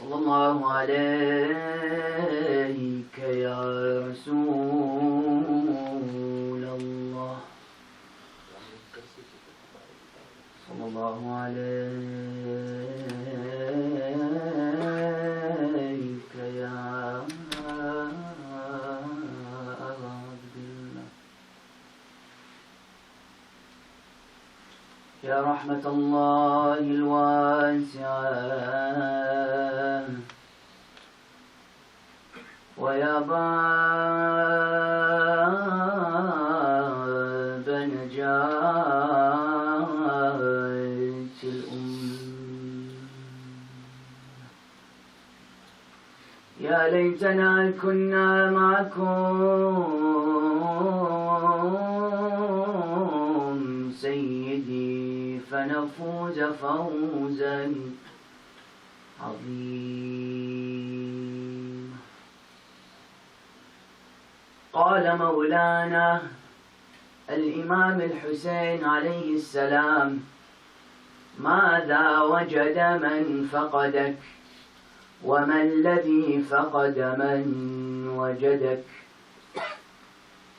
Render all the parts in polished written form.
صلى الله عليك يا رسول الله صلى الله عليك يا عبد الله يا رحمة الله الواسعة ويا باب نجاة الأمة يا ليتنا كنا معكم سيدي فنفوز فوزا عظيما. قال مولانا الإمام الحسين عليه السلام: ماذا وجد من فقدك وما الذي فقد من وجدك.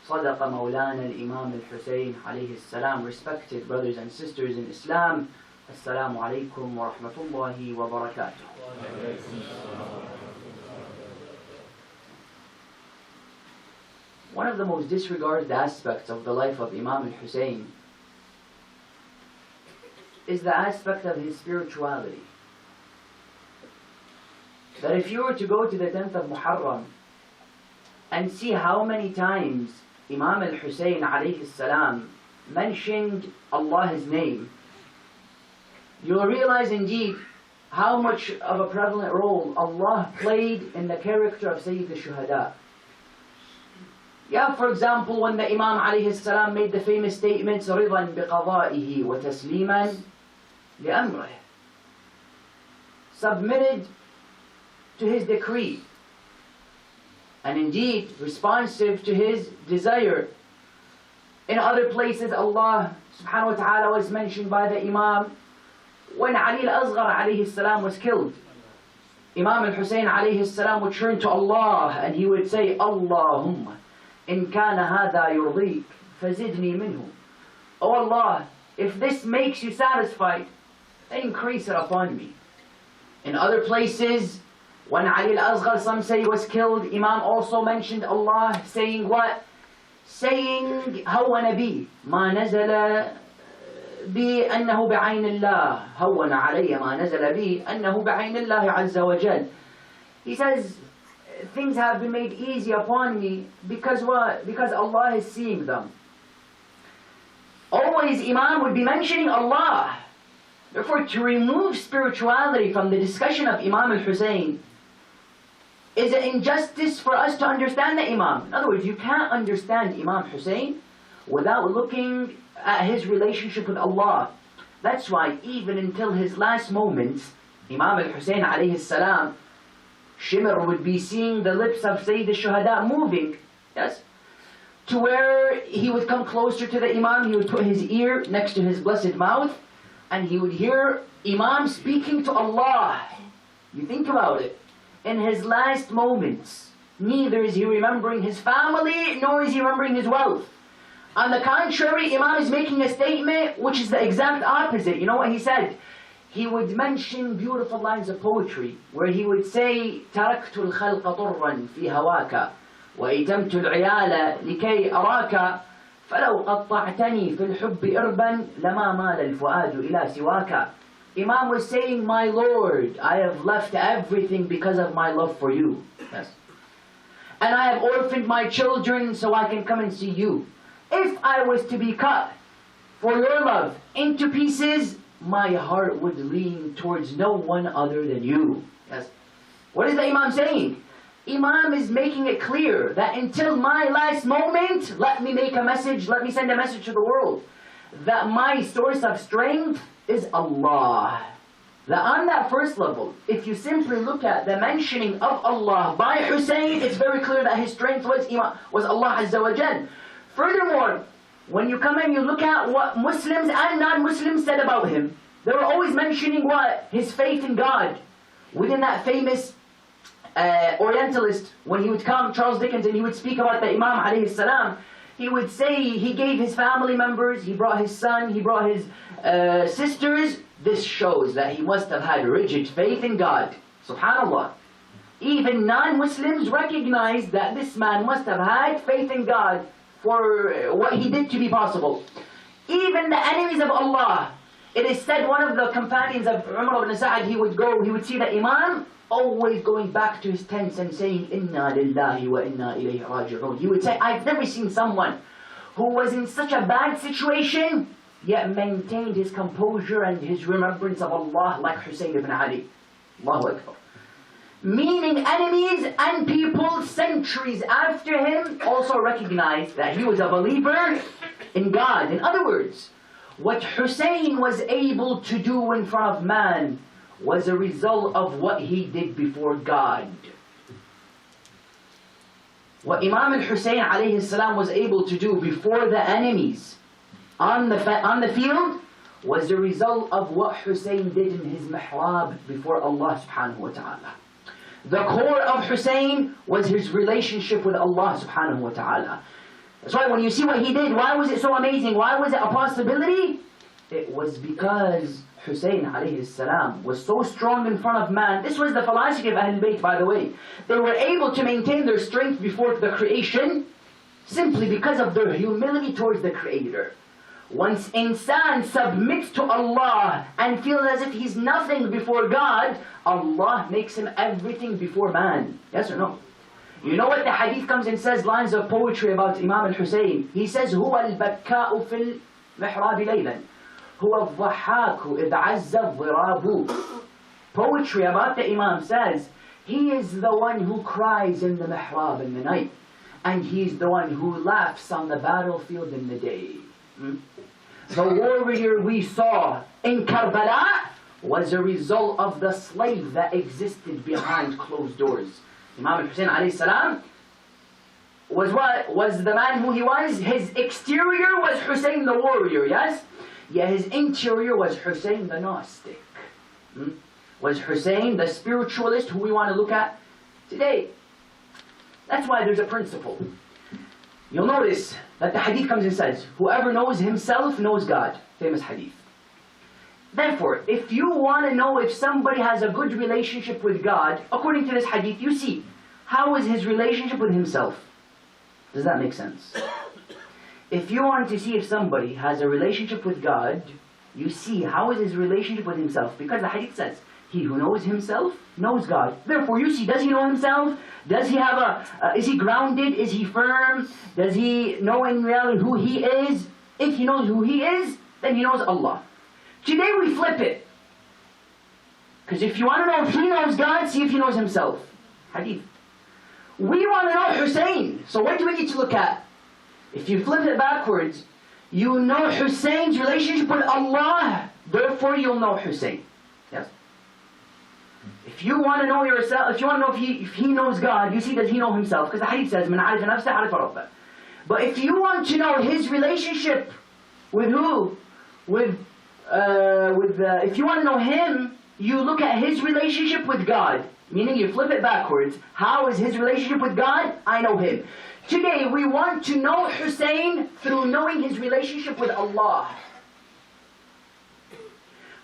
صدق مولانا الإمام الحسين عليه السلام. Respected brothers and sisters in Islam, Assalamu alaikum wa rahmatullahi wa barakatuh. One of the most disregarded aspects of the life of Imam al-Hussain is the aspect of his spirituality. That if you were to go to the 10th of Muharram and see how many times Imam al-Hussain alayhi salam mentioned Allah's name, you'll realize indeed how much of a prevalent role Allah played in the character of Sayyid al-Shuhada. Yeah, for example, when the Imam alayhi salam made the famous statements, رِضًا بِقَضَائِهِ وَتَسْلِيمًا لِأَمْرِهِ, submitted to his decree, and indeed responsive to his desire. In other places, Allah subhanahu wa ta'ala was mentioned by the Imam when Ali al-Asghar alayhi salam was killed. Imam al-Hussain alayhi salam would turn to Allah and he would say, Allahumma in kana hadha yurdik fazidni minhu. Oh Allah, if this makes you satisfied, then increase it upon me. In other places, when Ali al-Asghar, some say, was killed, Imam also mentioned Allah, saying what? Saying, هون بي ما نزل بي أنه بعين الله هون علي ما نزل بي أنه بعين الله عز وجل. He says, things have been made easy upon me because what? Because Allah is seeing them. Always Imam would be mentioning Allah. Therefore, to remove spirituality from the discussion of Imam al-Hussain is an injustice for us to understand the Imam. In other words, you can't understand Imam Hussain without looking at his relationship with Allah. That's why even until his last moments, Imam al-Hussain alayhi salam, Shimr would be seeing the lips of Sayyid al-Shuhada moving, yes, to where he would come closer to the Imam, he would put his ear next to his blessed mouth, and he would hear Imam speaking to Allah. You think about it. In his last moments, neither is he remembering his family, nor is he remembering his wealth. On the contrary, Imam is making a statement which is the exact opposite. You know what he said? He would mention beautiful lines of poetry, where he would say, تَرَكْتُ الْخَلْقَ طُرًّا فِي هَوَاكَ وَإِتَمْتُ الْعِيَالَ لِكَيْ أَرَاكَ فَلَوْ قَطَّعْتَنِي فِي الْحُبِّ إِرْبًا لَمَا مَالَ الْفُؤَادُ إِلَى سِوَاكَ. Imam was saying, my Lord, I have left everything because of my love for you. Yes. And I have orphaned my children so I can come and see you. If I was to be cut for your love into pieces, my heart would lean towards no one other than you. Yes. What is the Imam saying? Imam is making it clear that until my last moment, let me make a message, let me send a message to the world, that my source of strength is Allah. That on that first level, if you simply look at the mentioning of Allah by Hussain, it's very clear that his strength was Allah Azza wa Jal. Furthermore, when you come and you look at what Muslims and non-Muslims said about him, they were always mentioning what? His faith in God. Within that famous Orientalist, when he would come, Charles Dickens, and he would speak about the Imam alayhi salam, he would say he gave his family members, he brought his son, he brought his sisters. This shows that he must have had rigid faith in God. Subhanallah. Even non-Muslims recognized that this man must have had faith in God for what he did to be possible. Even the enemies of Allah. It is said one of the companions of Umar ibn Sa'ad, he would see the Imam always going back to his tents and saying, Inna lillahi wa inna ilayhi raji'un. He would say, I've never seen someone who was in such a bad situation, yet maintained his composure and his remembrance of Allah like Hussain ibn Ali. Allahu Akbar. Meaning enemies and people centuries after him also recognized that he was a believer in God. In other words, what Hussain was able to do in front of man was a result of what he did before God. What Imam al-Hussain alayhi salam was able to do before the enemies on the field was a result of what Hussain did in his mihrab before Allah subhanahu wa ta'ala. The core of Hussain was his relationship with Allah subhanahu wa ta'ala. That's why when you see what he did, why was it so amazing? Why was it a possibility? It was because Hussain alayhi salam was so strong in front of man. This was the philosophy of Ahlul Bayt, by the way. They were able to maintain their strength before the creation simply because of their humility towards the Creator. Once insan submits to Allah and feels as if he's nothing before God, Allah makes him everything before man. Yes or no? You know what the hadith comes and says, lines of poetry about Imam al-Hussain. He says, هو البكاء في المحراب ليلا هو الضحاك إذ عز الضراب. Poetry about the Imam says, he is the one who cries in the mihrab in the night, and he's the one who laughs on the battlefield in the day. The warrior we saw in Karbala was a result of the slave that existed behind closed doors. Imam al-Hussain alayhi salam was what? Was the man who he was? His exterior was Hussain the warrior, yes? Yeah, his interior was Hussain the Gnostic. Was Hussain the spiritualist who we want to look at today. That's why there's a principle. You'll notice that the hadith comes and says, whoever knows himself knows God. Famous hadith. Therefore, if you want to know if somebody has a good relationship with God, according to this hadith, you see, how is his relationship with himself? Does that make sense? If you want to see if somebody has a relationship with God, you see how is his relationship with himself. Because the hadith says, he who knows himself knows God. Therefore, you see, does he know himself? Does he have is he grounded? Is he firm? Does he know in reality who he is? If he knows who he is, then he knows Allah. Today we flip it. Because if you want to know if he knows God, see if he knows himself. Hadith. We want to know Hussain. So what do we need to look at? If you flip it backwards, you know Hussain's relationship with Allah. Therefore you'll know Hussain. Yes? If you want to know yourself, if you want to know if he knows God, you see, does he know himself? Because the hadith says, مَنْ عَرِفَ نَفْسَهُ عَرِفَ رَبَّهُ. But if you want to know his relationship with who? If you want to know him, you look at his relationship with God. Meaning you flip it backwards. How is his relationship with God? I know him. Today we want to know Hussain through knowing his relationship with Allah.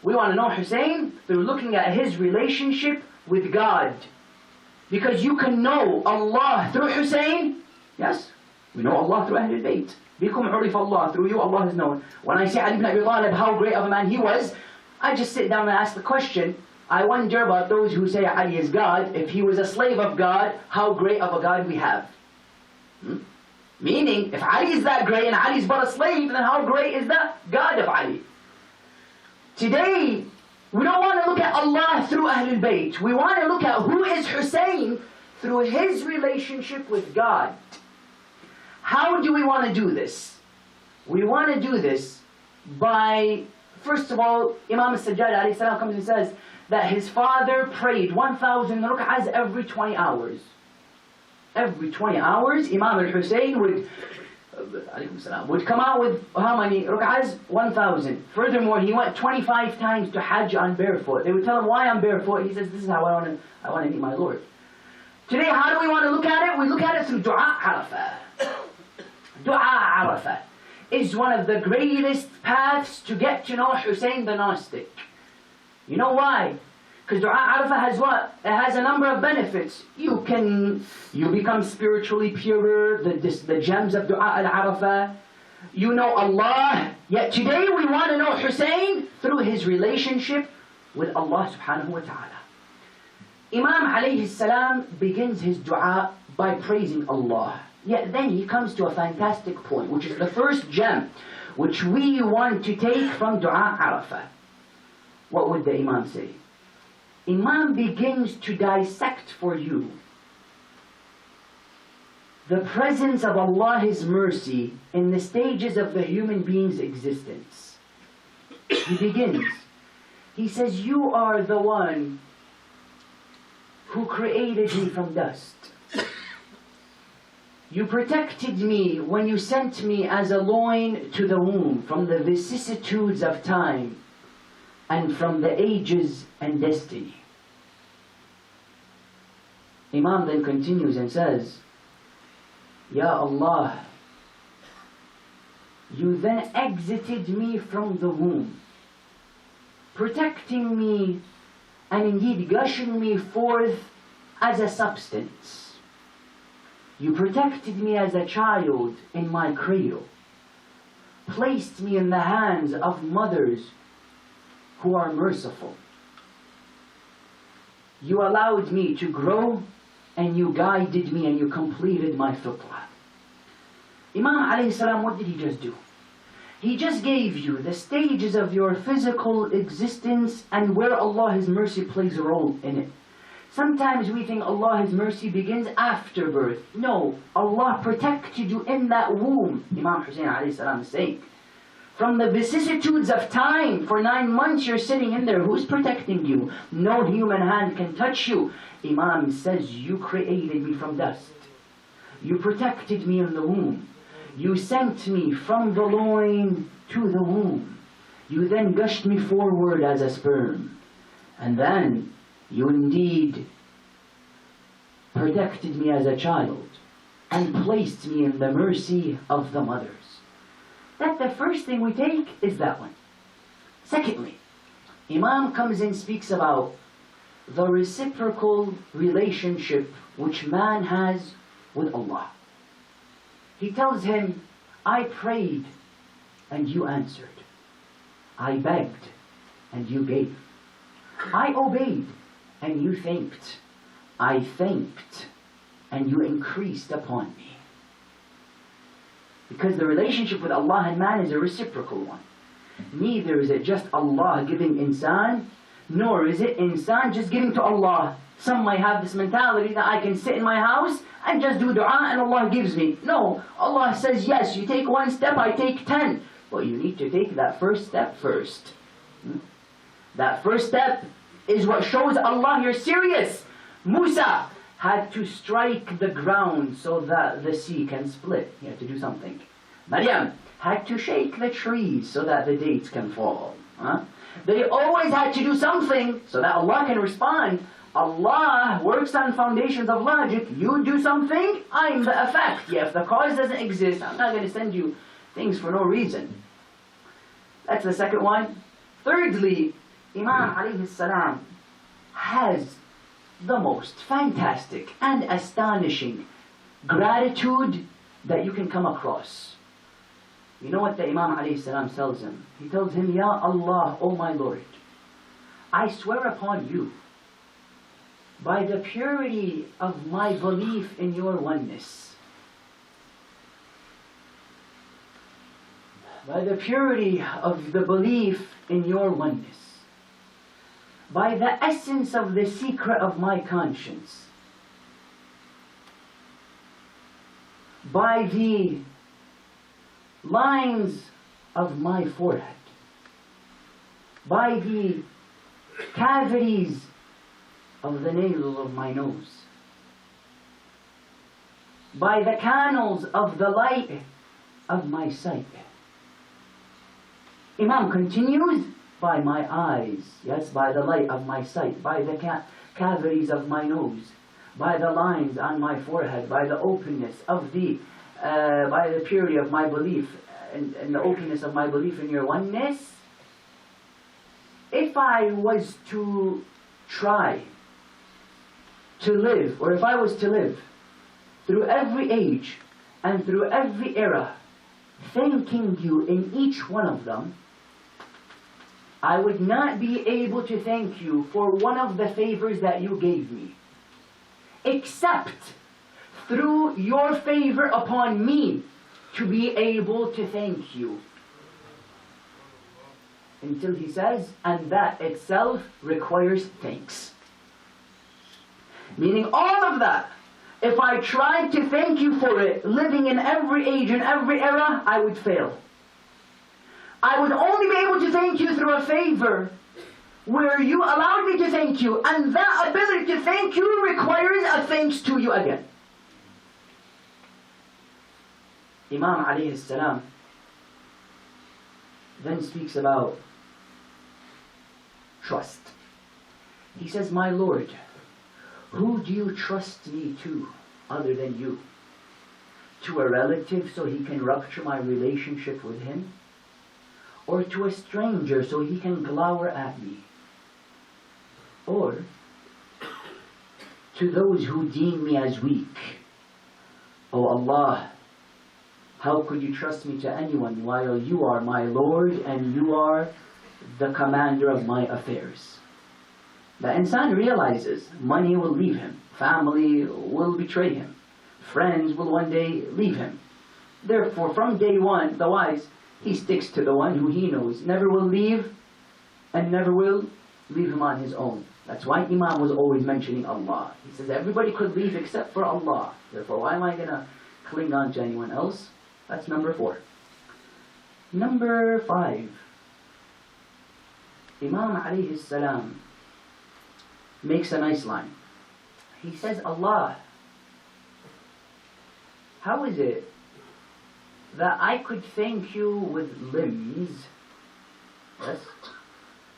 We want to know Hussain through looking at his relationship with God. Because you can know Allah through Hussain. Yes, we know Allah through Ahlul Bayt. Bikum urif Allah, through you Allah is known. When I say Ali ibn Abi Talib, how great of a man he was, I just sit down and ask the question, I wonder about those who say Ali is God. If he was a slave of God, how great of a God we have. Meaning, if Ali is that great and Ali is but a slave, then how great is the God of Ali? Today, we don't want to look at Allah through Ahlul Bayt. We want to look at who is Hussain through his relationship with God. How do we want to do this? We want to do this by, first of all, Imam al-Sajjad alayhi salam comes and says that his father prayed 1,000 rak'ahs every 20 hours. Every 20 hours, Imam al-Hussain would would come out with how many ruk'ahs? 1,000. Furthermore, he went 25 times to Hajj on barefoot. They would tell him, why on barefoot? He says, this is how I want to meet my Lord. Today, how do we want to look at it? We look at it through Dua Arafah. Dua Arafah is one of the greatest paths to get to know Hussain the Gnostic. You know why? Because Dua Arafah has what? It has a number of benefits. You become spiritually purer, the gems of Dua al-Arafah. You know Allah. Yet today we want to know Hussain through his relationship with Allah subhanahu wa ta'ala. Imam alayhi salam begins his dua by praising Allah. Yet then he comes to a fantastic point, which is the first gem, which we want to take from Dua Arafah. What would the Imam say? Imam begins to dissect for you the presence of Allah's mercy in the stages of the human being's existence. He begins. He says, you are the one who created me from dust. You protected me when you sent me as a loin to the womb from the vicissitudes of time and from the ages and destiny. Imam then continues and says, Ya Allah, you then exited me from the womb, protecting me and indeed gushing me forth as a substance. You protected me as a child in my cradle, placed me in the hands of mothers who are merciful. You allowed me to grow, and you guided me, and you completed my fitrah. Imam alayhi salam, what did he just do? He just gave you the stages of your physical existence and where Allah's mercy plays a role in it. Sometimes we think Allah's mercy begins after birth. No, Allah protected you in that womb, Imam Hussain alayhi salam is saying. From the vicissitudes of time, for 9 months you're sitting in there. Who's protecting you? No human hand can touch you. Imam says, you created me from dust. You protected me in the womb. You sent me from the loin to the womb. You then gushed me forward as a sperm. And then you indeed protected me as a child and placed me in the mercy of the mothers. That the first thing we take is that one. Secondly, Imam comes and speaks about the reciprocal relationship which man has with Allah. He tells him, I prayed and you answered. I begged and you gave. I obeyed and you thanked. I thanked and you increased upon me. Because the relationship with Allah and man is a reciprocal one. Neither is it just Allah giving insan, nor is it insan just giving to Allah. Some might have this mentality that I can sit in my house and just do dua and Allah gives me. No, Allah says, yes, you take 1 step, I take 10. But you need to take that first step first. That first step is what shows Allah you're serious. Musa had to strike the ground so that the sea can split. He had to do something. Maryam had to shake the trees so that the dates can fall. They always had to do something so that Allah can respond. Allah works on foundations of logic. You do something, I'm the effect. Yeah, if the cause doesn't exist, I'm not going to send you things for no reason. That's the second one. Thirdly, Imam alayhi salam has the most fantastic and astonishing gratitude that you can come across. You know what the Imam alayhi salam tells him? He tells him, Ya Allah, O my Lord, I swear upon you, by the purity of my belief in your oneness, by the purity of the belief in your oneness, by the essence of the secret of my conscience, by the lines of my forehead, by the cavities of the navel of my nose, by the canals of the light of my sight. Imam continues, by my eyes, yes, by the light of my sight, by the cavities of my nose, by the lines on my forehead, by the openness of by the purity of my belief, and the openness of my belief in your oneness. If I was to try to live, or if I was to live through every age and through every era, thanking you in each one of them, I would not be able to thank you for one of the favors that you gave me, except through your favor upon me to be able to thank you. Until he says, and that itself requires thanks. Meaning all of that, if I tried to thank you for it, living in every age and every era, I would fail. I would only be able to thank you through a favor where you allowed me to thank you, and that ability to thank you requires a thanks to you again. Imam alayhi salam then speaks about trust. He says, my Lord, who do you trust me to other than you? To a relative so he can rupture my relationship with him? Or to a stranger so he can glower at me? Or to those who deem me as weak? O Allah, how could you trust me to anyone while you are my Lord and you are the commander of my affairs? The insan realizes money will leave him, family will betray him, friends will one day leave him. Therefore, from day one, the wise, he sticks to the one who he knows never will leave and never will leave him on his own. That's why Imam was always mentioning Allah. He says everybody could leave except for Allah. Therefore, why am I going to cling on to anyone else? That's number 4. Number 5. Imam alayhi salam makes a nice line. He says, Allah, how is it that I could thank you with limbs? Yes?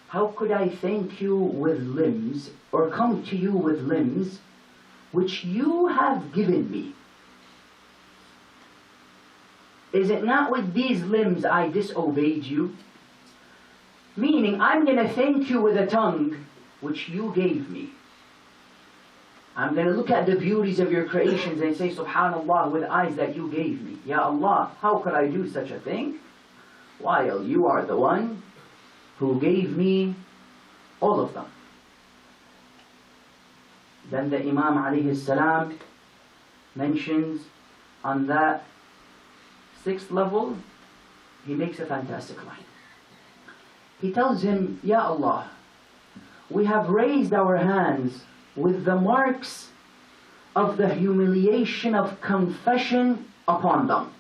How could I thank you with limbs, or come to you with limbs, which you have given me? Is it not with these limbs I disobeyed you? Meaning, I'm going to thank you with a tongue which you gave me. I'm going to look at the beauties of your creations and say, Subhanallah, with eyes that you gave me. Ya Allah, how could I do such a thing? While you are the one who gave me all of them. Then the Imam alayhi salam mentions on that 6th level, he makes a fantastic line. He tells him, Ya Allah, we have raised our hands with the marks of the humiliation of confession upon them.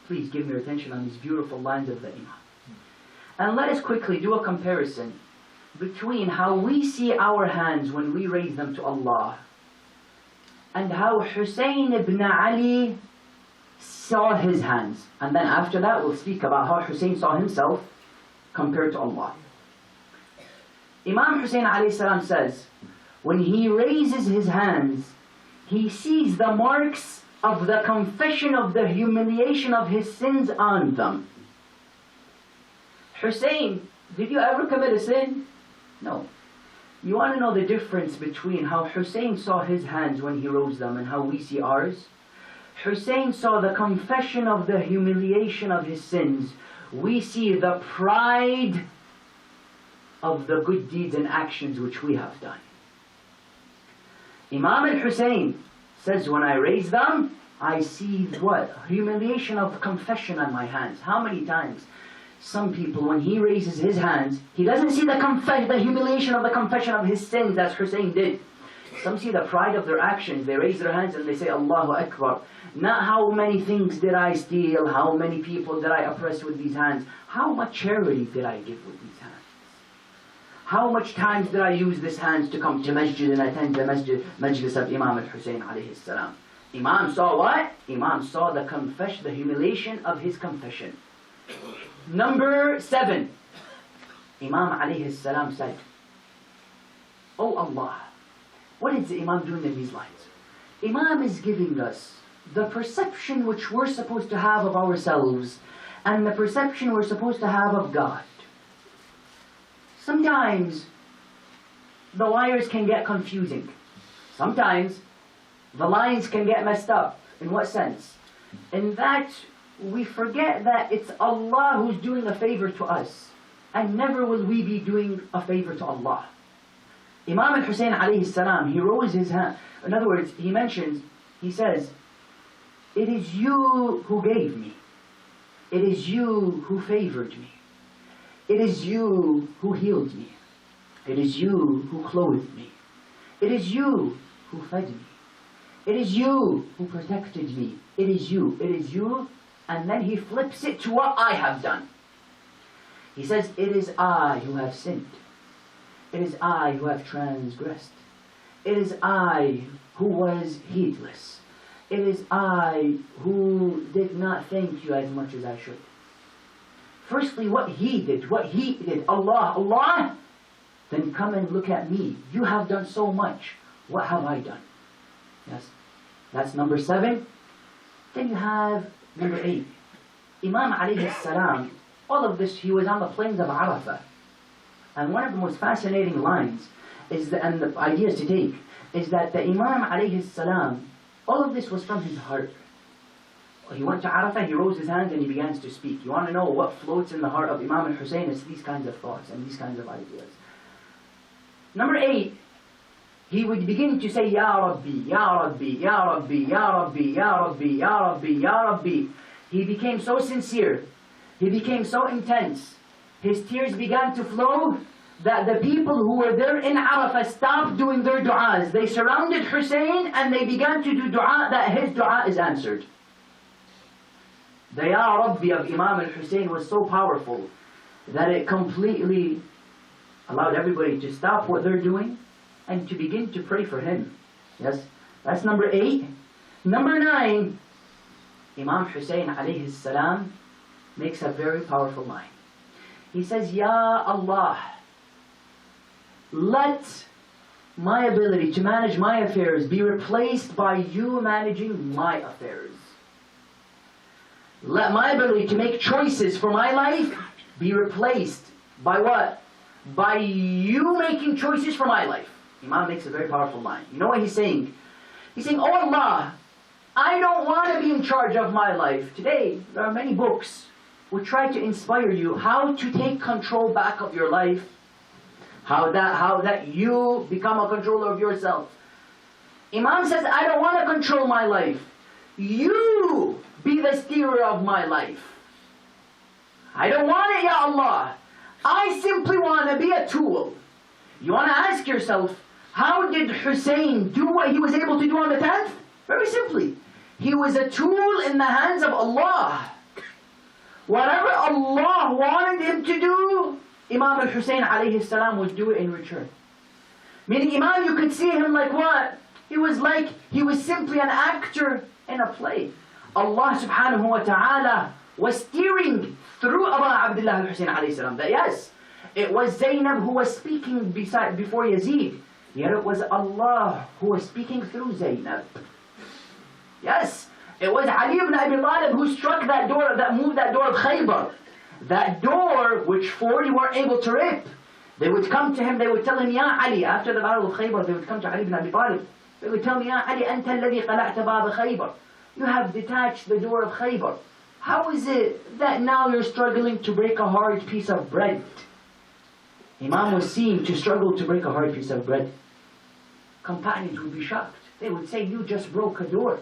Please give me your attention on these beautiful lines of the Imam. And let us quickly do a comparison between how we see our hands when we raise them to Allah and how Hussain ibn Ali saw his hands. And then after that we'll speak about how Hussain saw himself compared to Allah. Imam Hussain alayhi salam says, when he raises his hands, he sees the marks of the confession of the humiliation of his sins on them. Hussain, did you ever commit a sin? No. You want to know the difference between how Hussain saw his hands when he rose them and how we see ours? Hussain saw the confession of the humiliation of his sins. We see the pride of the good deeds and actions which we have done. Imam al-Hussain says, when I raise them, I see what? Humiliation of confession on my hands. How many times? Some people, when he raises his hands, he doesn't see the humiliation of the confession of his sins as Hussain did. Some see the pride of their actions. They raise their hands and they say, Allahu Akbar. Not how many things did I steal, how many people did I oppress with these hands, how much charity did I give with these hands. How much times did I use these hands to come to masjid and attend the majlis of Imam al-Hussain alayhi salam. Imam saw what? Imam saw the confession, the humiliation of his confession. Number 7. Imam alayhi salam said, "Oh Allah." What is the Imam doing in these lines? Imam is giving us the perception which we're supposed to have of ourselves and the perception we're supposed to have of God. Sometimes the wires can get confusing. Sometimes the lines can get messed up. In what sense? In that we forget that it's Allah who's doing a favor to us, and never will we be doing a favor to Allah. Imam al-Hussain alayhi salam, he rose his hand. In other words, he says, "It is you who gave me. It is you who favored me. It is you who healed me. It is you who clothed me. It is you who fed me. It is you who protected me. It is you. It is you." And then he flips it to what I have done. He says, "It is I who have sinned. It is I who have transgressed. It is I who was heedless. It is I who did not thank you as much as I should." Firstly, what he did, Allah, then come and look at me. You have done so much. What have I done? Yes, that's number 7. Then you have number 8. Imam alayhi salam, all of this, he was on the plains of Arafah. And one of the most fascinating lines is and the ideas to take is that the Imam alayhi salam, all of this was from his heart. He went to Arafah, he rose his hands and he begins to speak. You want to know what floats in the heart of Imam al-Hussain? It's these kinds of thoughts and these kinds of ideas. Number 8, he would begin to say, "Ya Rabbi, Ya Rabbi, Ya Rabbi, Ya Rabbi, Ya Rabbi, Ya Rabbi, Ya Rabbi." He became so sincere. He became so intense. His tears began to flow that the people who were there in Arafah stopped doing their du'as. They surrounded Hussain and they began to do du'a, that his du'a is answered. The Ya Rabbi of Imam al-Hussain was so powerful that it completely allowed everybody to stop what they're doing and to begin to pray for him. Yes, that's number 8. Number 9, Imam Hussain alayhi salam makes a very powerful line. He says, "Ya Allah, let my ability to manage my affairs be replaced by you managing my affairs. Let my ability to make choices for my life be replaced by what? By you making choices for my life." Imam makes a very powerful line. You know what he's saying? He's saying, "Oh Allah, I don't want to be in charge of my life." Today, there are many books which try to inspire you how to take control back of your life, how that you become a controller of yourself. Imam says, "I don't want to control my life. You be the steerer of my life. I don't want it, Ya Allah. I simply want to be a tool." You want to ask yourself, how did Hussain do what he was able to do on the 10th? Very simply, he was a tool in the hands of Allah. Whatever Allah wanted him to do, Imam al-Hussain alayhi salam would do it in return. Meaning Imam, you could see him like what? He was simply an actor in a play. Allah subhanahu wa ta'ala was steering through Aba Abdullah al-Hussain alayhi salam. That yes, it was Zainab who was speaking before Yazid. Yet it was Allah who was speaking through Zainab. Yes, it was Ali ibn Abi Talib who struck that door, that moved that door of Khaybar. That door which 40 weren't able to rip. They would come to him, they would tell him, "Ya Ali," after the battle of Khaybar, they would come to Ali ibn Abi Talib. They would tell him, "Ya Ali, أنت الذي قلعت باب خيبر." You have detached the door of Khaybar. How is it that now you're struggling to break a hard piece of bread? Imam was seen to struggle to break a hard piece of bread. Companions would be shocked. They would say, "You just broke a door.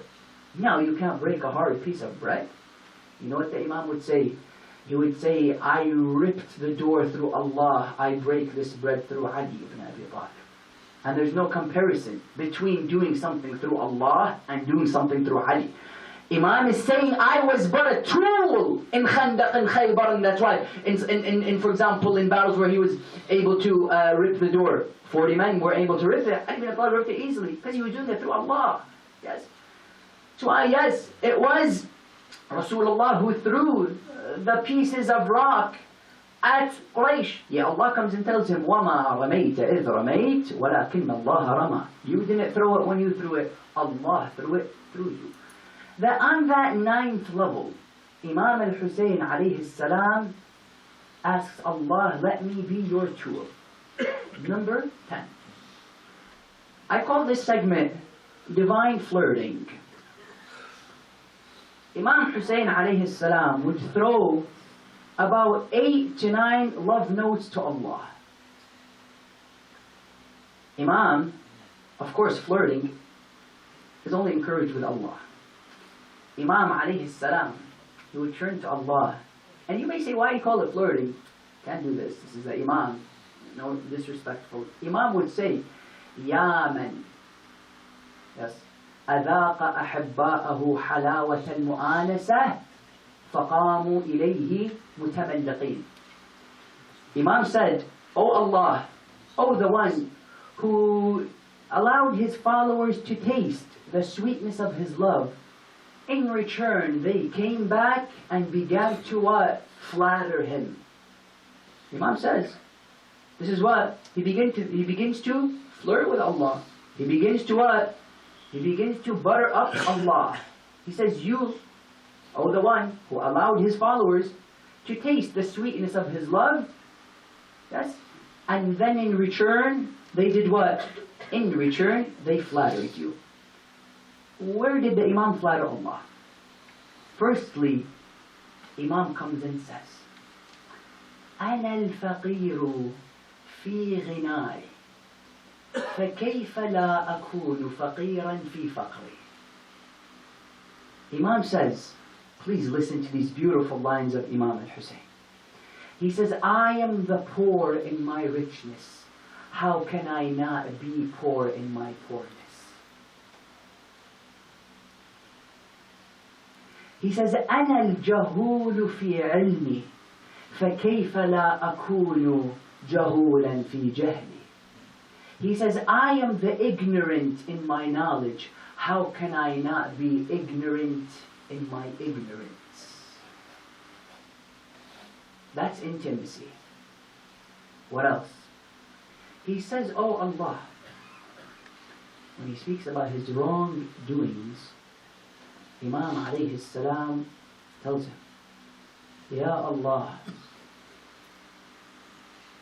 Now you can't break a hard piece of bread." You know what the Imam would say? He would say, "I ripped the door through Allah. I break this bread through Ali ibn Abi Talib." And there's no comparison between doing something through Allah and doing something through Ali. Imam is saying, "I was but a tool in Khandaq and Khaybar," and that's why, for example, in battles where he was able to rip the door, 40 men were able to rip it. Ali ibn Abi Talib ripped it easily because he was doing it through Allah. Yes. That's why, yes, it was Rasulullah who threw the pieces of rock at Quraysh. Yeah, Allah comes and tells him, وَمَا رَمَيْتَ إِذْ رَمَيْتَ وَلَكِنَّ اللَّهَ رَمَى. You didn't throw it when you threw it. Allah threw it through you. That on that 9th level, Imam al-Hussain alayhi salam asks Allah, let me be your tool. Number 10. I call this segment divine flirting. Imam Hussain alayhi salam would throw about 8 to 9 love notes to Allah. Imam, of course, flirting is only encouraged with Allah. Imam alayhi salam, he would turn to Allah. And you may say, why do you call it flirting? Can't do this. This is the Imam. No, disrespectful. Imam would say, Ya man. Yes. أذاق أحباءه حلاوة المؤانسة فقاموا إليه متملقين. Imam said, O Allah, O the one who allowed his followers to taste the sweetness of his love, in return they came back and began to what? Flatter him. Imam says, this is what? He begins to flirt with Allah. He begins to what? He begins to butter up Allah. He says, you, O the one who allowed his followers to taste the sweetness of his love, yes, and then in return, they did what? In return, they flattered you. Where did the Imam flatter Allah? Firstly, Imam comes and says, أنا الفقير في غناي فكيف لا أكون فقيرا في فقري. Imam says, please listen to these beautiful lines of Imam al-Hussain. He says, I am the poor in my richness. How can I not be poor in my poorness? He says, أنا الجهول في علمي فكيف لا أكون جهولا في جهلي. He says, I am the ignorant in my knowledge. How can I not be ignorant in my ignorance? That's intimacy. What else? He says, Oh Allah, when he speaks about his wrongdoings, Imam alayhi salam tells him, Ya Allah,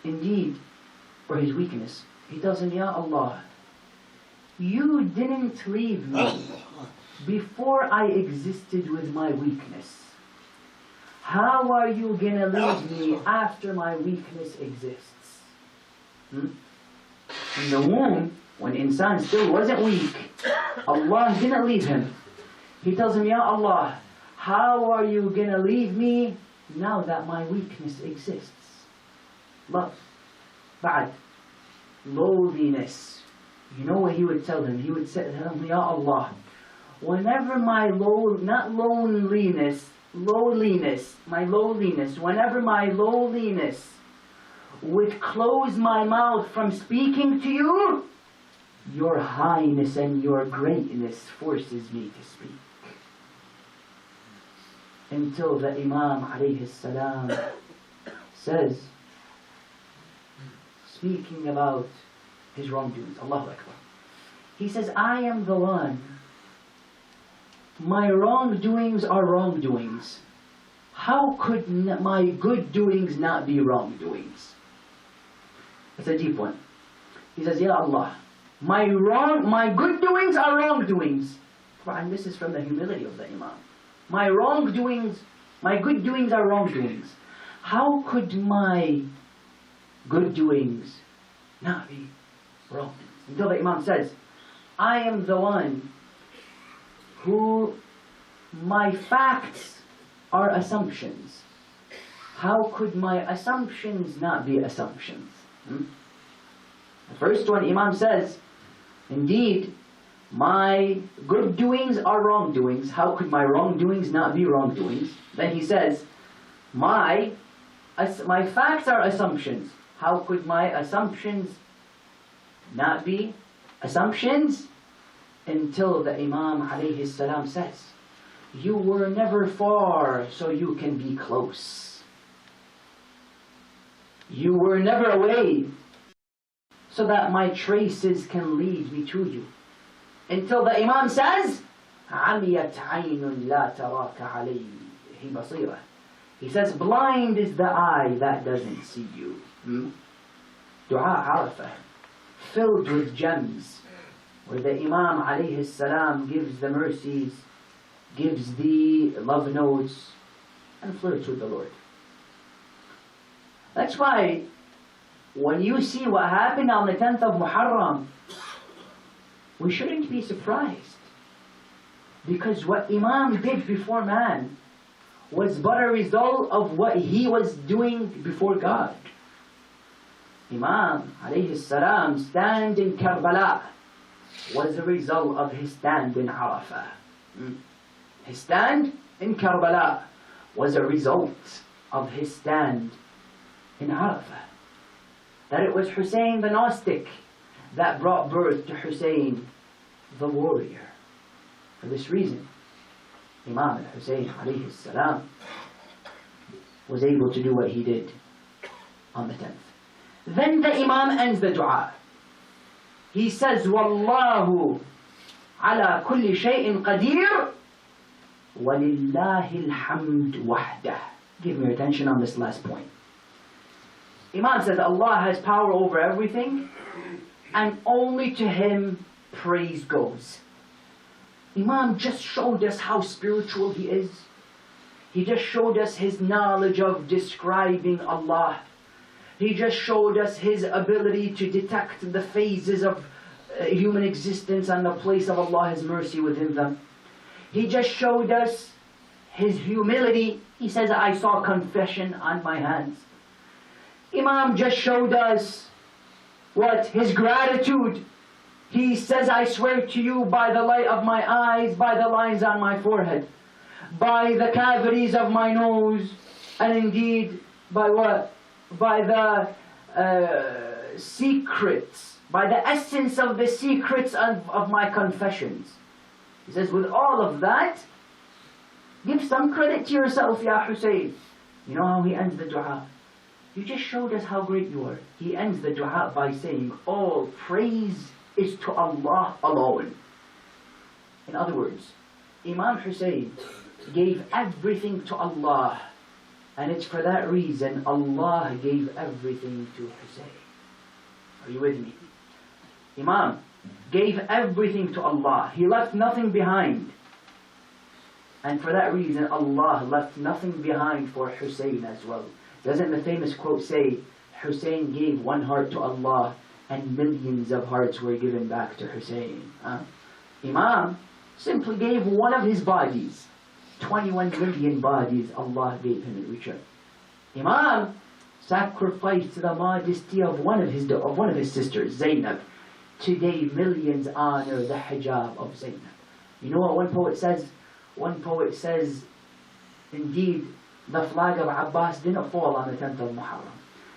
indeed, for his weakness, he tells him, Ya Allah, you didn't leave me before I existed with my weakness. How are you going to leave me after my weakness exists? In the womb, when insan still wasn't weak, Allah didn't leave him. He tells him, Ya Allah, how are you going to leave me now that my weakness exists? Love. Ba'd. Lowliness. You know what he would tell him? He would say to him, Ya Allah, whenever my lowliness, whenever my lowliness would close my mouth from speaking to you, your highness and your greatness forces me to speak. Until the Imam alayhi salam says, speaking about his wrongdoings, Allahu Akbar. He says, I am the one. My wrongdoings are wrongdoings. How could my good doings not be wrongdoings? It's a deep one. He says, Ya Allah, my good doings are wrongdoings. And this is from the humility of the Imam. My wrongdoings, my good doings are wrongdoings. How could my good doings not be wrongdoings? Until the Imam says, I am the one who my facts are assumptions. How could my assumptions not be assumptions? The first one, Imam says, indeed, my good doings are wrongdoings. How could my wrongdoings not be wrongdoings? Then he says, my facts are assumptions. How could my assumptions not be assumptions? until the Imam alayhi salam says, you were never far so you can be close. You were never away so that my traces can lead me to you. Until the Imam says, عَمِيَتْ عَيْنٌ لَا تَرَاكَ عَلَيْهِ بَصِيرًا. He says, blind is the eye that doesn't see you. Dua Arafah, filled with gems, where the Imam alayhi salam gives the mercies, gives the love notes, and flirts with the Lord. That's why when you see what happened on the 10th of Muharram, we shouldn't be surprised. Because what Imam did before man was but a result of what he was doing before God. Imam alayhi salam stand in Karbala was a result of his stand in Arafah. His stand in Karbala was a result of his stand in Arafah. That it was Hussain the Gnostic that brought birth to Hussain the warrior. For this reason, Imam al-Hussain alayhi salam was able to do what he did on the 10th. Then the Imam ends the dua. He says, Wallahu ala kulli shay'in qadir walillahi alhamd wahdah. Give me your attention on this last point. Imam says Allah has power over everything and only to Him praise goes. Imam just showed us how spiritual he is. He just showed us his knowledge of describing Allah. He just showed us his ability to detect the phases of human existence and the place of Allah's mercy within them. He just showed us his humility. He says, I saw confession on my hands. Imam just showed us what? His gratitude. He says, I swear to you by the light of my eyes, by the lines on my forehead, by the cavities of my nose, and indeed by what? By the secrets, by the essence of the secrets of my confessions. He says, with all of that, give some credit to yourself, Ya Hussain. You know how he ends the dua? You just showed us how great you are. He ends the dua by saying, all praise is to Allah alone. In other words, Imam Hussain gave everything to Allah, and it's for that reason Allah gave everything to Hussain. Are you with me? Imam gave everything to Allah. He left nothing behind. And for that reason Allah left nothing behind for Hussain as well. Doesn't the famous quote say, Hussain gave one heart to Allah and millions of hearts were given back to Hussain? Imam simply gave one of his bodies. 21 million bodies Allah gave him in return. Imam sacrificed the modesty of one of his sisters, Zainab. Today millions honor the hijab of Zainab. You know what one poet says? One poet says, indeed, the flag of Abbas didn't fall on the 10th of Muharram,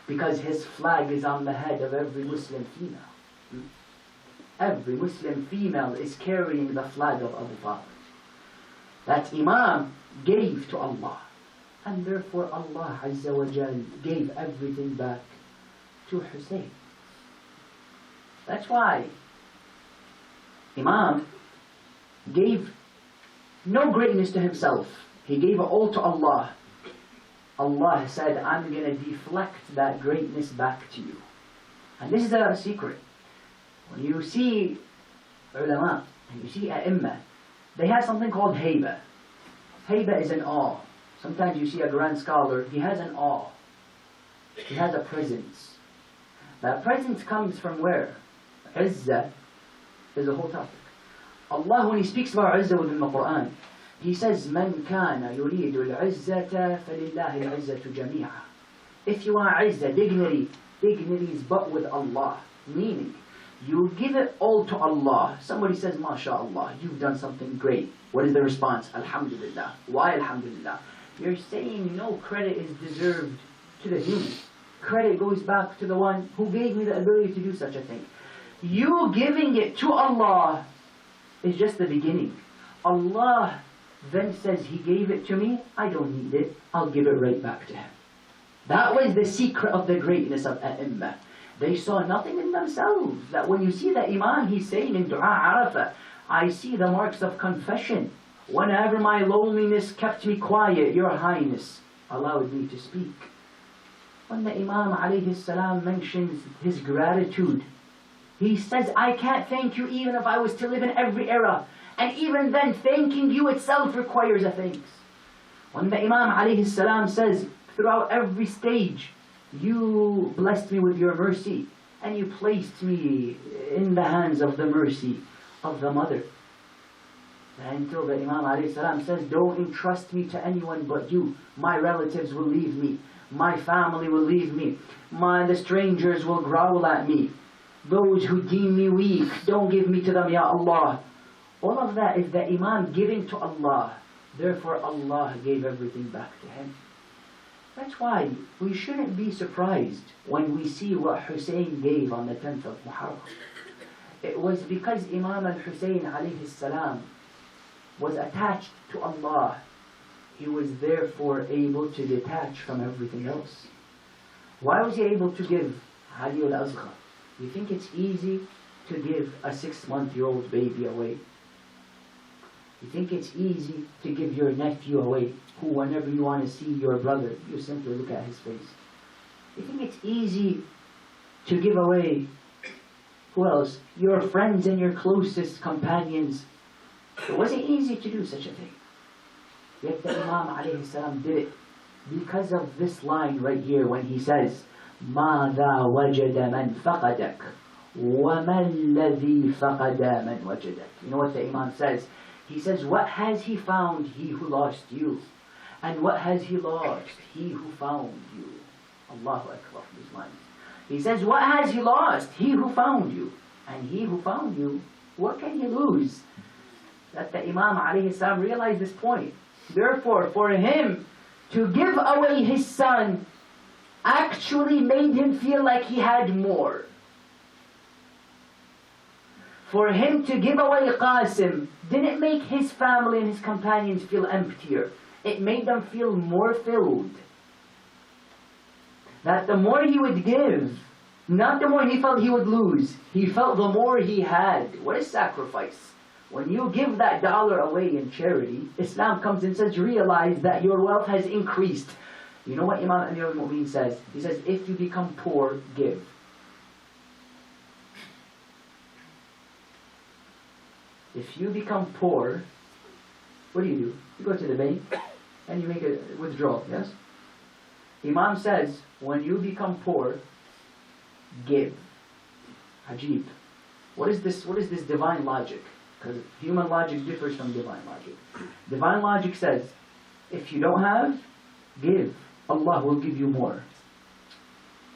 because his flag is on the head of every Muslim female. Every Muslim female is carrying the flag of Abu Bakr. That Imam gave to Allah, and therefore Allah Azza wa Jal gave everything back to Hussain. That's why Imam gave no greatness to himself. He gave it all to Allah. Allah said, I'm going to deflect that greatness back to you. And this is a secret. When you see ulama, and you see a'imma, they have something called hayba. Hayba is an awe. Sometimes you see a grand scholar, he has an awe. He has a presence. That presence comes from where? Izzah is a whole topic. Allah, when He speaks about Izzah within the Quran, He says, مَنْ كَانَ يُرِيدُ الْعِزَّةَ فَلِلَّهِ الْعِزَّةُ جَمِيعًا. If you want Izzah, dignity is but with Allah. Meaning, you give it all to Allah. Somebody says, MashaAllah, you've done something great. What is the response? Alhamdulillah. Why Alhamdulillah? You're saying no credit is deserved to the human. Credit goes back to the one who gave me the ability to do such a thing. You giving it to Allah is just the beginning. Allah then says He gave it to me, I don't need it, I'll give it right back to Him. That was the secret of the greatness of A'imma. They saw nothing in themselves. That when you see the Imam, he's saying in Dua Arafah, I see the marks of confession. Whenever my loneliness kept me quiet, Your Highness allowed me to speak. When the Imam alayhi salam mentions his gratitude, he says, I can't thank you even if I was to live in every era. And even then, thanking you itself requires a thanks. When the Imam alayhi salam says, throughout every stage, You blessed me with Your mercy, and You placed me in the hands of the mercy of the mother. Until the Imam alayhi salam says, don't entrust me to anyone but You. My relatives will leave me. My family will leave me. The strangers will growl at me. Those who deem me weak, don't give me to them, Ya Allah. All of that is the Imam giving to Allah. Therefore Allah gave everything back to him. That's why we shouldn't be surprised when we see what Hussain gave on the 10th of Muharram. It was because Imam al-Hussain alayhi salam was attached to Allah. He was therefore able to detach from everything else. Why was he able to give Ali al-Azghar? You think it's easy to give a 6-month-old baby away? You think it's easy to give your nephew away, who whenever you want to see your brother, you simply look at his face? You think it's easy to give away, who else? Your friends and your closest companions. It wasn't easy to do such a thing. Yet the Imam alayhi salam did it because of this line right here when he says, ماذا وجد من فقدك وما الذي فقد من وجدك. You know what the Imam says? He says, what has he found, he who lost you? And what has he lost, he who found you? Allahu Akbar, these lines. He says, what has he lost, he who found you? And he who found you, what can he lose? That the Imam alayhi salam realized this point. Therefore, for him to give away his son actually made him feel like he had more. For him to give away Qasim didn't make his family and his companions feel emptier. It made them feel more filled. That the more he would give, not the more he felt he would lose. He felt the more he had. What is sacrifice? When you give that dollar away in charity, Islam comes and says, realize that your wealth has increased. You know what Imam Amir al-Mu'min says? He says, if you become poor, give. If you become poor, what do? You go to the bank and you make a withdrawal, yes? Imam says, when you become poor, give. Ajib. What is this divine logic? Because human logic differs from divine logic. Divine logic says, if you don't have, give. Allah will give you more.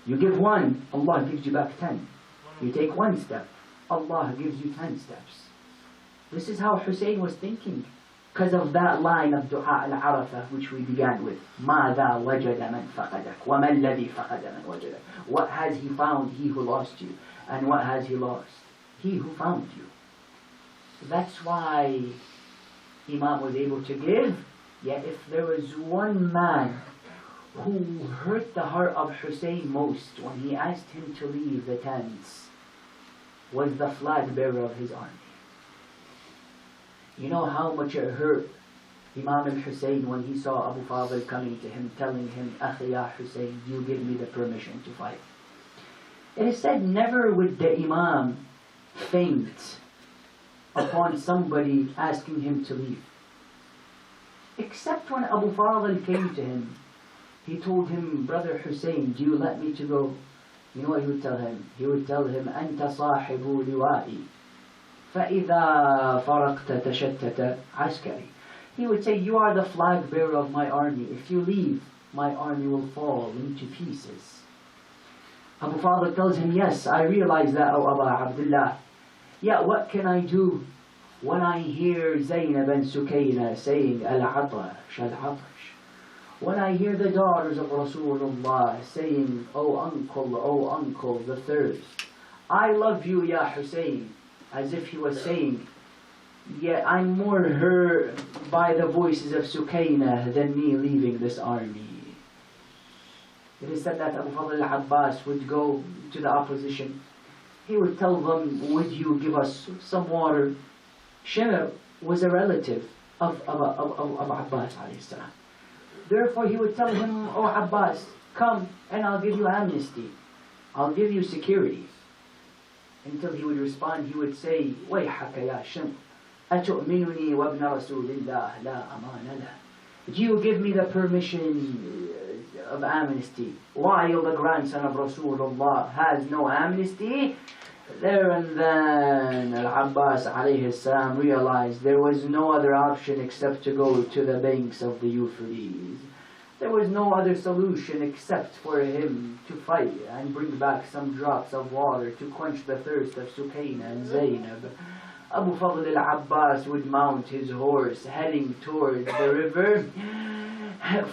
You give 1, Allah gives you back 10. You take 1 step, Allah gives you 10 steps. This is how Hussain was thinking. Because of that line of Dua al-Arafah which we began with. مَاذَا وَجَدَ مَنْ فَقَدَكَ وَمَا الَّذِي فَقَدَ مَنْ وَجَدَكَ. What has he found, he who lost you? And what has he lost? He who found you. That's why Imam was able to give. Yet if there was one man who hurt the heart of Hussain most when he asked him to leave the tents, was the flag bearer of his army. You know how much it hurt Imam al-Hussain when he saw Abu Fadl coming to him, telling him, Akhi ya Hussain, you give me the permission to fight. It is said never would the Imam faint upon somebody asking him to leave. Except when Abu Fadl came to him, he told him, Brother Hussain, do you let me to go? You know what he would tell him? He would tell him, أنت صاحب لوائي فإذا فرقت تشتت عسكري. He would say, you are the flag bearer of my army. If you leave, my army will fall into pieces. Abu Fadl tells him, yes, I realize that, O Aba Abdullah. Yet what can I do when I hear Zaynab and Sukayna saying, Al-Atash, Al-Atash? When I hear the daughters of Rasulullah saying, oh uncle, the thirst. I love you, Ya Hussain. As if he was saying, Yet I'm more hurt by the voices of Sukaina than me leaving this army. It is said that Abu Fadl al-Abbas would go to the opposition. He would tell them, would you give us some water? Shimr was a relative of Abbas alayhi salam. Therefore he would tell him, oh Abbas, come and I'll give you amnesty. I'll give you security. Until he would respond, he would say, وَيْحَكَ يَا شِمْرُ أَتُؤْمِنُنِي وَابْنَ رَسُولِ اللَّهِ لَا أَمَانَ لَهُ. Do you give me the permission of amnesty while the grandson of Rasulullah has no amnesty? There and then Al-Abbas alayhi salam realized there was no other option except to go to the banks of the Euphrates. There was no other solution except for him to fight and bring back some drops of water to quench the thirst of Sukaina and Zainab. Abu Fadl al-Abbas would mount his horse heading towards the river,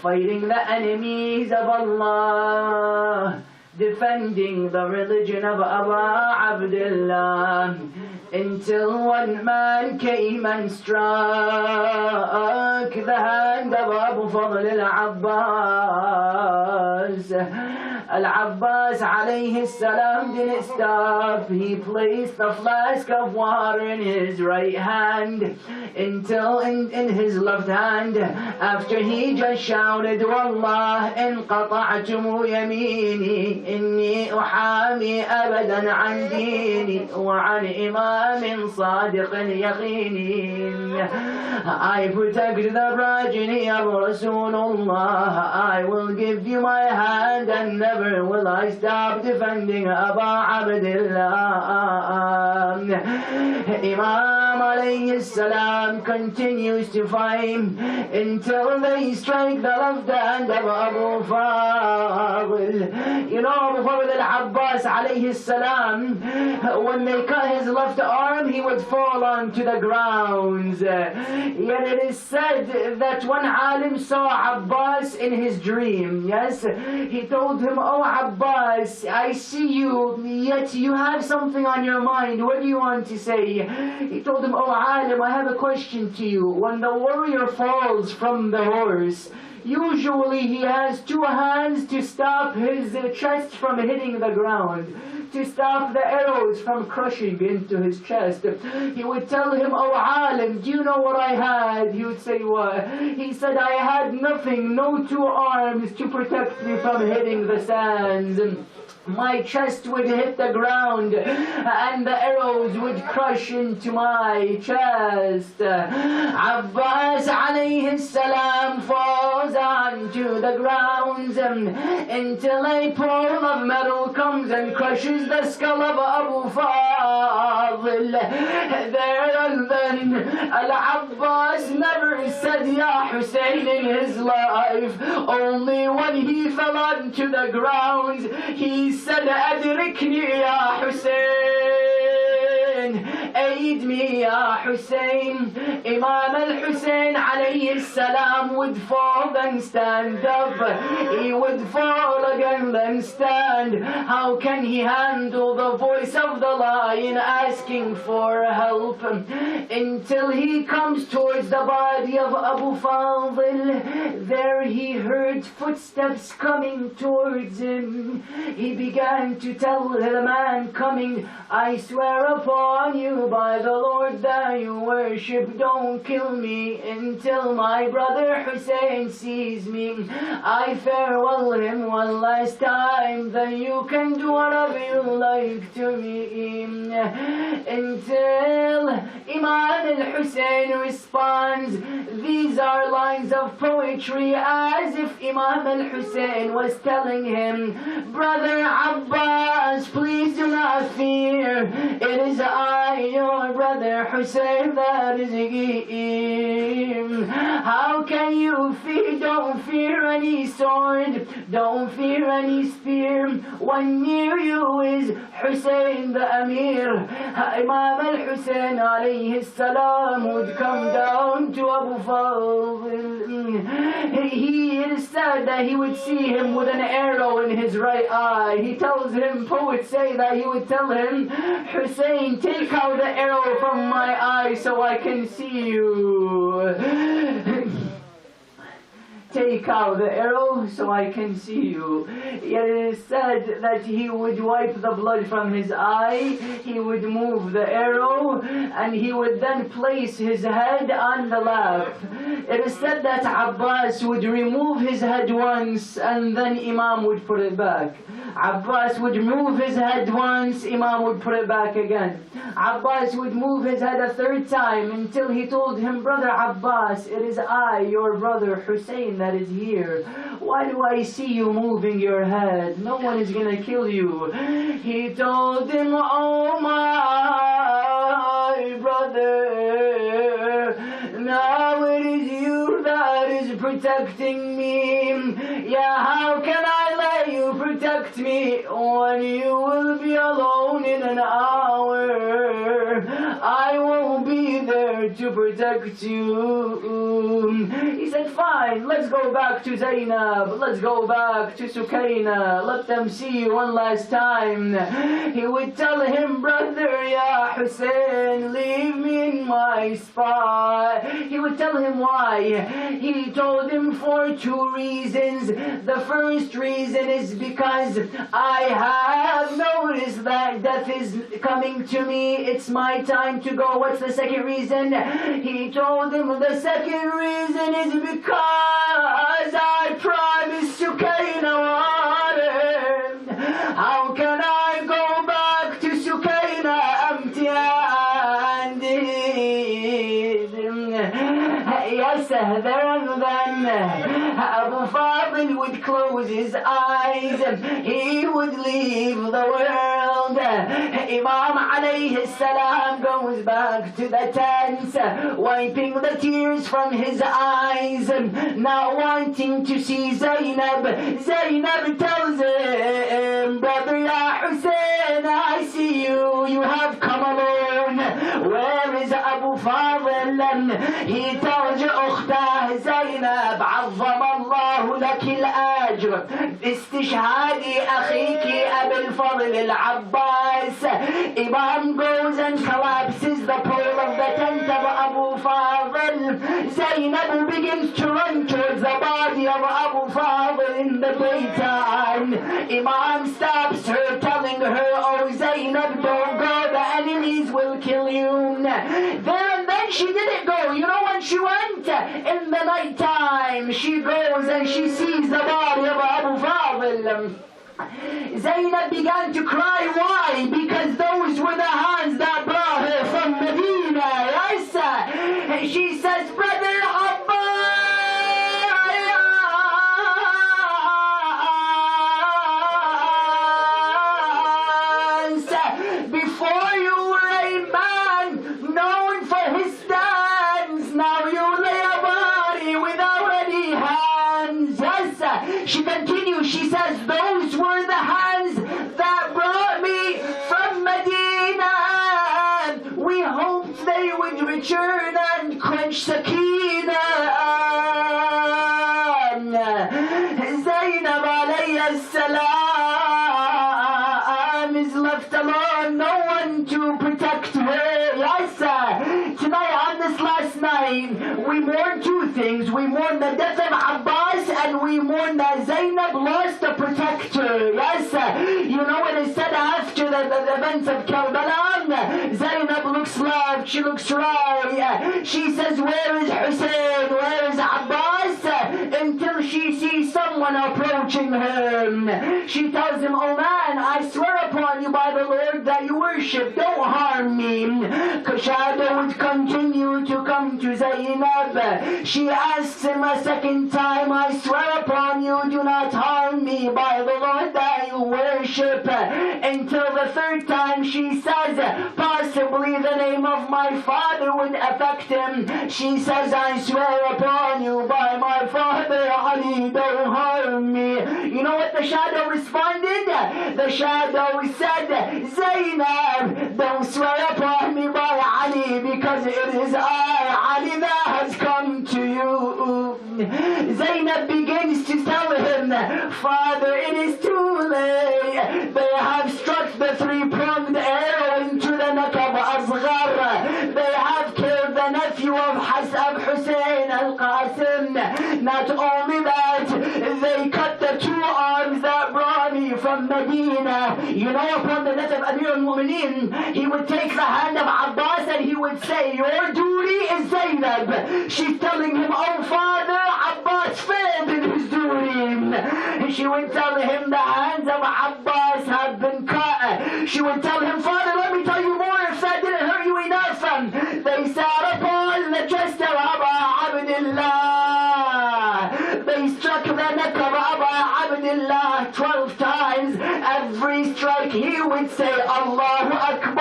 fighting the enemies of Allah, defending the religion of Abu Abdullah, until one man came and struck the hand of Abu Fadl al-Abbas. Al-Abbas alayhi salam didn't stop. He placed the flask of water in his right hand until in his left hand, after he just shouted, Wallah in qata'tumu yamini inni uhami abadan an dini wa an imamin sadiqin yaqini. I protect the progeny of Rasulullah. I will give you my hand and never will I stop defending Abu Abdullah. Imam alayhi salam continues to fight until they strike the left hand of Abu Fadl. You know, Abu Fadl al-Abbas alayhi salam, when they cut his left arm, he would fall onto the ground. Yet it is said that one alim saw Abbas in his dream. Yes, he told him, oh Abbas, I see you, yet you have something on your mind. What do you want to say? He told him, oh alim, I have a question to you. When the warrior falls from the horse, usually he has two hands to stop his chest from hitting the ground, to stop the arrows from crushing into his chest. He would tell him, oh alim, do you know what I had? He would say, what? He said, I had nothing, no two arms to protect me from hitting the sands. My chest would hit the ground and the arrows would crush into my chest. Abbas alayhi salam falls onto the ground until a pole of metal comes and crushes the skull of Abu Fadl. There and then Al-Abbas never said Ya Hussain in his life. Only when he fell onto the ground he said, Adrikni ya Hussain, aid me ya Hussain. Imam al-Hussain alayhi salam would fall then stand up. He would fall again then stand. How can he handle the voice of the lion asking for help? Until he comes towards the body of Abu Fadl. There he heard footsteps coming towards him. He began to tell the man coming, I swear upon you by the Lord that you worship, don't kill me until my brother Hussain sees me. I farewell him one last time, then you can do whatever you like to me. Until Imam al-Hussain responds, these are lines of poetry as if Imam al-Hussain was telling him, Brother Abbas, please do not fear. It is I, your brother Hussain, that is him. How can you fear? Don't fear any sword, don't fear any spear. When near you is Hussain the Amir. Imam al-Hussain alayhi salam would come down to Abu Fadl. It is said that he would see him with an arrow in his right eye. He tells him, put poets say that he would tell him, Hussain, take out the arrow from my eye so I can see you. Take out the arrow so I can see you. Yet it is said that he would wipe the blood from his eye, he would move the arrow, and he would then place his head on the lap. It is said that Abbas would remove his head once and then Imam would put it back. Abbas would move his head once, Imam would put it back again. Abbas would move his head a third time until he told him, Brother Abbas, it is I, your brother Hussain, that is here. Why do I see you moving your head? No one is going to kill you. He told him, oh my brother, now it is you that is protecting me. Yeah, how can I let you protect me when you will be alone in an hour? I won't be there to protect you. He said, fine, let's go back to Zainab, let's go back to Sukaina, let them see you one last time. He would tell him, brother, ya Hussain, leave me in my spot. He would tell him why. He told him for two reasons. The first reason is because I have noticed that death is coming to me. It's my time to go. What's the second reason? He told him the second reason is because I promised Sukaina water. How can I go back to Sukaina empty-handed? Yes, there and then Abu Fadl would close his eyes. He would leave the world. Imam alayhi salam goes back to the tent, wiping the tears from his eyes, not wanting to see Zainab. Zainab tells him, brother ya Hussain, I see you. You have come alone. Where is Abu Fadl? He tells أختاه زينب عظم الله لك الأجر باستشهاد أخيك أبي الفضل العباس. Imam goes and collapses the pole of the tent of Abu Fadl. Zainab begins to run towards the body of Abu Fadl in the daytime. Imam stops her, telling her, oh Zainab, don't go, the enemies will kill you. Then she didn't go. You know when she went? In the night time, she goes and she sees the body of Abu Fadl. Zainab began to cry. Why? Because those were the hands that brought her from Medina. Yes. She says, brother Abbas, before you were a man known for his stance, now you lay a body without any hands. Yes. She continues, she says, those were the hands that brought me from Medina. We hoped they would return and quench Sakina. Zainab alayhi salam is left alone, no one to protect her. Yes, tonight on this last night, we mourn two things. We mourn the death of Abbas and we mourn that Zainab lost a protector. Yes, you know what is said after the events of Karbala. Zainab looks left, she looks right. She says, where is Hussain? Where is Abbas? Until she sees someone approaching her. She tells him, oh man, I swear upon you by the Lord that you worship, don't harm me. Kashada would continue to come to Zainab. She asks him a second time, I swear upon you, do not harm me by the Lord that you worship. Until the third time she says, possibly the name of my father would affect him. She says, I swear upon you by my father Ali, don't harm me. You know what the shadow responded? The shadow said, Zainab, don't swear upon me by Ali, because it is I, Ali, that has come to you. Zainab begins to tell him, Father, it is too late. They have struck Medina, you know, upon the death of Amir al-Mu'mineen, he would take the hand of Abbas and he would say, your duty is Zainab. She's telling him, oh father, Abbas failed in his duty. And she would tell him, the hands of Abbas have been cut. She would tell him, father, let me tell you more if that didn't hurt you enough. They sat upon the chest of Aba Abdullah. They struck the neck of Aba Abdullah 12 times. Every strike he would say, Allahu Akbar.